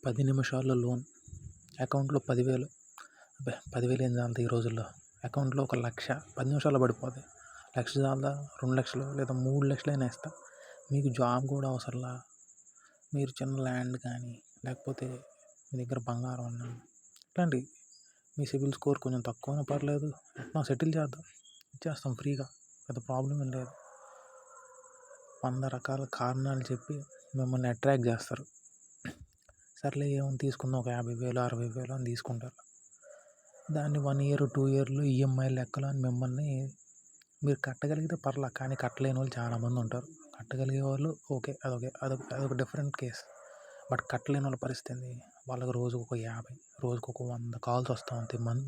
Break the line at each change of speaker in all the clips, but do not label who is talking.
10 నిమిషాల్లో లోన్. అకౌంట్లో 10,000. అబ్బే! 10,000 ఏం చాలుతాయి ఈ రోజుల్లో. అకౌంట్లో 1,00,000 10 నిమిషాల్లో పడిపోతాయి. 1,00,000 చాలదా? 2,00,000 లేదా 3,00,000 ఇస్తా. మీకు జాబ్ కూడా అవసరంలా. మీరు చిన్న ల్యాండ్ కానీ లేకపోతే మీ దగ్గర బంగారం ఉన్నా ఇట్లాంటివి మీ సిబిల్ స్కోర్ కొంచెం తక్కువైనా పర్లేదు, ఎట్లా సెటిల్ చేద్దాం, ఇచ్చేస్తాం ఫ్రీగా, పెద్ద ప్రాబ్లం ఏం లేదు. 100 రకాల కారణాలు చెప్పి మిమ్మల్ని అట్రాక్ట్ చేస్తారు. సర్లే ఏమని తీసుకుందాం, ఒక 50,000 60,000 అని తీసుకుంటారు. దాన్ని 1 ఇయర్ 2 ఇయర్లు ఈఎంఐ లెక్కలు అని మిమ్మల్ని, మీరు కట్టగలిగితే పర్లా, కానీ కట్టలేని వాళ్ళు చాలామంది ఉంటారు. కట్టగలిగే వాళ్ళు ఓకే, అదొక డిఫరెంట్ కేస్. బట్ కట్టలేని వాళ్ళ పరిస్థితి ఏంది? వాళ్ళకి రోజుకు ఒక 50, రోజుకు ఒక 100 కాల్స్ వస్తూ ఉంటాయి.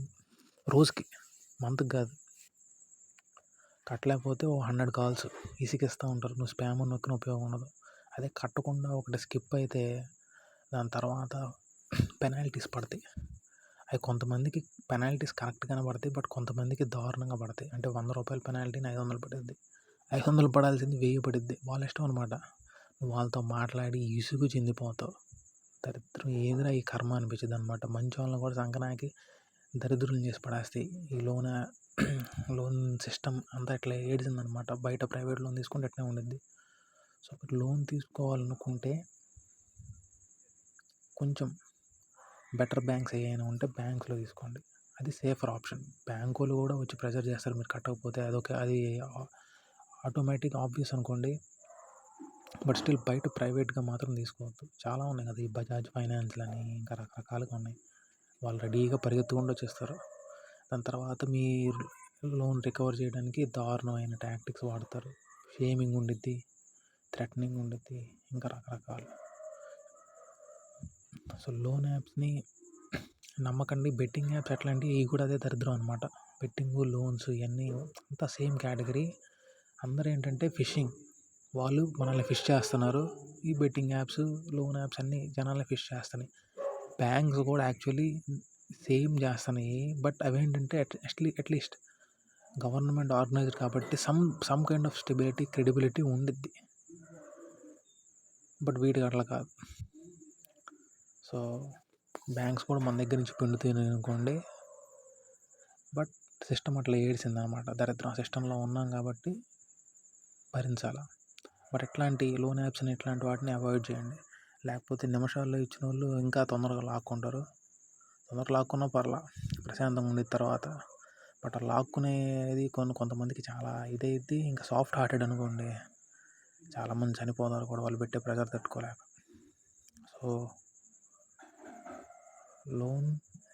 రోజుకి, మంత్కి కాదు. కట్టలేకపోతే ఓ 100 కాల్స్ ఇసుకిస్తూ ఉంటారు. నువ్వు స్పామ్ నొక్కిన ఉపయోగం ఉండదు. అదే కట్టకుండా ఒకటి స్కిప్ అయితే దాని తర్వాత పెనాల్టీస్ పడతాయి. అవి కొంతమందికి పెనాల్టీస్ కరెక్ట్గానే పడతాయి, బట్ కొంతమందికి దారుణంగా పడతాయి. అంటే 100 రూపాయల పెనాల్టీని 500 పడుద్ది, 500 పడాల్సింది 1000 పడుద్ది. వాళ్ళ ఇష్టం అనమాట. నువ్వు వాళ్ళతో మాట్లాడి ఇసుగు చెందిపోతావు. దరిద్రం, ఏదిరా ఈ కర్మ అనిపించింది అనమాట. మంచి వాళ్ళని కూడా సంకనాకి దరిద్రులను చేసి పడేస్తాయి. ఈ లోన్ సిస్టమ్ అంతా ఇట్లా ఏడిసిందనమాట. బయట ప్రైవేట్ లోన్ తీసుకుంటే ఎట్లా ఉండిద్ది. సో లోన్ తీసుకోవాలనుకుంటే కొంచెం బెటర్ బ్యాంక్స్ ఏమైనా ఉంటే బ్యాంక్స్లో తీసుకోండి, అది సేఫర్ ఆప్షన్. బ్యాంకు వాళ్ళు కూడా వచ్చి ప్రెజర్ చేస్తారు మీరు కట్టకపోతే, అది ఆటోమేటిక్ ఆబ్వియస్ అనుకోండి. బట్ స్టిల్ బయట ప్రైవేట్గా మాత్రం తీసుకోవద్దు. చాలా ఉన్నాయి కదా, ఈ బజాజ్ ఫైనాన్స్లు అని ఇంకా రకరకాలుగా ఉన్నాయి. వాళ్ళు రెడీగా పరిగెత్తుకుంటూ వచ్చేస్తారు. దాని తర్వాత మీ లోన్ రికవర్ చేయడానికి దారుణమైన టాక్టిక్స్ వాడతారు. షేమింగ్ ఉండిద్ది, థ్రెటనింగ్ ఉండిద్ది, ఇంకా రకరకాలు. సో లోన్ యాప్స్ని నమ్మకండి. బెట్టింగ్ యాప్స్ ఎట్లాంటివి, ఇవి కూడా అదే దరిద్రం అనమాట. బెట్టింగ్, లోన్స్ ఇవన్నీ అంతా సేమ్ కేటగిరీ. అందరూ ఏంటంటే ఫిషింగ్, వాళ్ళు మనల్ని ఫిష్ చేస్తున్నారు. ఈ బెట్టింగ్ యాప్స్, లోన్ యాప్స్ అన్నీ జనాల్ని ఫిష్ చేస్తున్నాయి. బ్యాంక్స్ కూడా యాక్చువల్లీ సేమ్ చేస్తున్నాయి, బట్ అవేంటంటే అట్లీస్ట్ గవర్నమెంట్ ఆర్గనైజ్డ్ కాబట్టి some kind of stability, credibility ఉండిద్ది. బట్ వీటికి అట్లా కాదు. సో బ్యాంక్స్ కూడా మన దగ్గర నుంచి పిండుతున్నాయి అనుకోండి, బట్ సిస్టమ్ అట్లా ఏడిసిందనమాట. దరిద్రం, సిస్టంలో ఉన్నాం కాబట్టి భరించాలా. బట్ ఇట్లాంటి లోన్ యాప్స్ని, ఇట్లాంటి వాటిని అవాయిడ్ చేయండి. లేకపోతే నిమిషాల్లో ఇచ్చిన వాళ్ళు ఇంకా తొందరగా లాక్కుంటారు. తొందరగా లాక్కున్నా పర్లా, ప్రశాంతంగా ఉండిన తర్వాత. బట్ ఆ లాక్కునేది కొంతమందికి చాలా ఇదైద్ది. ఇంకా సాఫ్ట్ హార్టెడ్ అనుకోండి, చాలామంది చనిపోతారు కూడా వాళ్ళు పెట్టే ప్రెజర్ తట్టుకోలేక. సో లోన్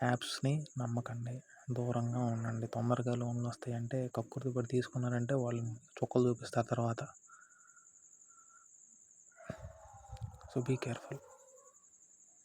యాప్స్ని నమ్మకండి, దూరంగా ఉండండి. తొందరగా లోన్లు వస్తాయంటే కక్కుర్తి పడి తీసుకున్నారంటే వాళ్ళు చుక్కలు చూపిస్తారు తర్వాత. So be careful.